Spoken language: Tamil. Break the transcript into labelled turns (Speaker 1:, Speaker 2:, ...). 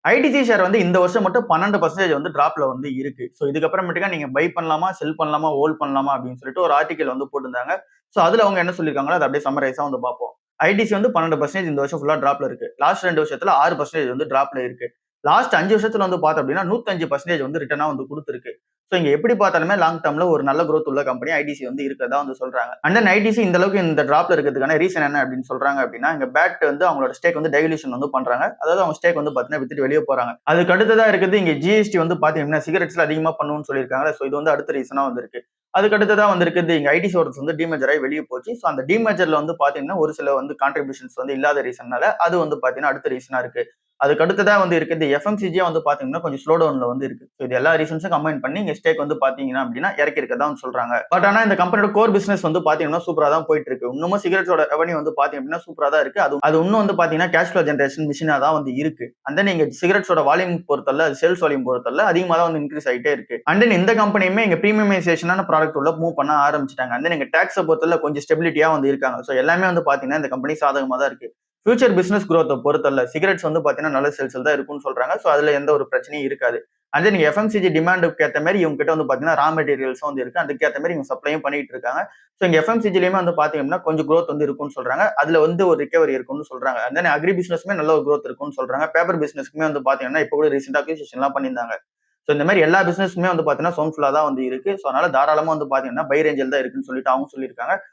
Speaker 1: ஐடிசி ஷேர் வந்து இந்த வருஷம் மட்டும் 12% வந்து டிராப்ல வந்து இருக்கு. ஸோ இதுக்கப்புறமேட்டுக்கா நீங்க பை பண்ணலாமா, செல் பண்ணலாமா, ஹோல்ட் பண்ணலாமா அப்படின்னு சொல்லிட்டு ஒரு ஆர்டிக்கல் வந்து போட்டிருந்தாங்க. ஸோ அதுல அவங்க என்ன சொல்லியிருக்காங்களோ அத அப்படியே சம்மரைஸா வந்து பார்ப்போம். ஐடிசி வந்து 12% இந்த வருஷம் ஃபுல்லா டிராப்ல இருக்கு. லாஸ்ட் 2 வருஷத்துல 6% வந்து டிராப்ல இருக்கு. லாஸ்ட் 5 வருஷத்துல வந்து பார்த்தோம் அப்படின்னா 105% வந்து ரிட்டர்னா வந்து குடுத்திருக்கு. ஸோ இங்க எப்படி பார்த்தாலுமே லாங் டர்ம்ல ஒரு நல்ல குரோத் உள்ள கம்பெனி ஐடிசி வந்து இருக்கிறதா வந்து சொல்றாங்க. அண்ட் தென் ஐடிசி இந்த அளவுக்கு இந்த டிராப்ல இருக்கிறதுக்கான ரீசன் என்ன அப்படின்னு சொல்றாங்க அப்படின்னா, இங்க பேட் வந்து அவங்களோட ஸ்டேக் வந்து டைல்யூஷன் வந்து பண்றாங்க. அதாவது அவங்க ஸ்டேக் வந்து பாத்தீங்கன்னா வித்துட்டு வெளியே போறாங்க. அதுக்கு அடுத்ததா இருக்குது இங்க ஜிஎஸ்டி வந்து பாத்தீங்கன்னா சிகரெட்ஸ்ல அதிகமா பண்ணுன்னு சொல்லியிருக்காங்க. ஸோ இது வந்து அடுத்த ரீசனா வந்து இருக்கு. அதுக்கு அடுத்ததா வந்து இருக்குது இங்க ஐடி சோர்ஸ் வந்து டிமேஜர் ஆகி வெளியே போச்சு. ஸோ அந்த டிமேஜர்ல வந்து பாத்தீங்கன்னா ஒரு சில வந்து கான்ட்ரிபியூஷன்ஸ் வந்து இல்லாத ரீசன்னால அது வந்து பாத்தீங்கன்னா அடுத்த ரீசனா இருக்கு. அதுக்கு அடுத்ததா வந்து இருக்குது எஃப்எம்சிஜியா வந்து பாத்தீங்கன்னா கொஞ்சம் ஸ்லோ டவுன்ல வந்து இருக்கு. ஸோ இது எல்லா ரீசன்ஸும் கம்பைன் பண்ணி இங்க ஸ்டேக் வந்து பாத்தீங்கன்னா அப்படின்னா இறக்கி இருக்கதா வந்து சொல்றாங்க. பட் ஆனா இந்த கம்பெனியோட கோர் பிசினஸ் வந்து பாத்தீங்கன்னா சூப்பரா தான் போயிட்டு இருக்கு. இன்னமும் சிகரெட்ஸோட ரெவன்யூ வந்து பாத்தீங்க அப்படின்னா சூப்பரா தான் இருக்கு. அது இன்னும் வந்து பாத்தீங்கன்னா கேஷ் ஃப்ளோ ஜெனரேஷன் மிஷினா தான் வந்து இருக்கு. அண்ட் தென் நீங்க சிகரெட்ஸோட வால்யூம் பொறுத்தல்ல சேல்ஸ் வால்யூம் பொறுத்தல்ல அதிகமா தான் வந்து இன்க்ரீஸ் ஆயிட்டே இருக்கு. அண்ட் தென் இந்த கம்பெனியுமே இங்க பிரீமியமைசேஷனான ப்ராடக்ட் உள்ள மூவ் பண்ண ஆரம்பிச்சிட்டாங்க. அண்ட் தென் நீங்க டாக்ஸ் பொறுத்தல்ல கொஞ்சம் ஸ்டெபிலிட்டியா வந்து இருக்காங்க. ஸோ எல்லாமே வந்து பாத்தீங்கன்னா இந்த கம்பெனி சாதகமா தான் இருக்கு. ஃபியூச்சர் பிசினஸ் குரோத்தை பொறுத்தல்ல சிகரெட்ஸ் வந்து பாத்தீங்கன்னா நல்ல சேல்ஸ் தான் இருக்கும்னு சொல்றாங்க. ஸோ அதுல எந்த ஒரு பிரச்சனையும் இருக்காது. அண்ட் தென் எஃப்எம்சிஜி டிமாண்டுக்கு ஏற்ற மாதிரி இவங்க கிட்ட வந்து பாத்தீங்கன்னா ரா மெட்டீரியல்ஸும் வந்து இருக்கு. அதுக்கு ஏற்ற மாதிரி இவங்க சப்ளையும் பண்ணிட்டு இருக்காங்க. ஸோ இங்க எஃப்எம்சிஜிலயுமே வந்து பாத்தீங்கன்னா கொஞ்சம் growth வந்து இருக்கும்னு சொல்றாங்க. அதுல வந்து ஒரு ரிகவரி இருக்கும்னு சொல்றாங்க. அண்ட் தென் அக்ரி பிசினஸ்மே நல்ல ஒரு growth இருக்கும்னு சொல்றாங்க. பேப்பர் பிசினஸ்க்குமே வந்து பாத்தீங்கன்னா இப்ப கூட ரீசெண்டா அக்விசிஷன் எல்லாம் பண்ணியிருந்தாங்க. ஸோ இந்த மாதிரி எல்லா பிசினஸுமே வந்து பாத்தீங்கன்னா சவுண்ட்ஃபுல்லா தான் வந்து இருக்கு. ஸோ அதனால தாராளமா வந்து பாத்தீங்கன்னா பை ரேஞ்சில் தான் இருக்குன்னு சொல்லிட்டு அவங்க சொல்லியிருக்காங்க.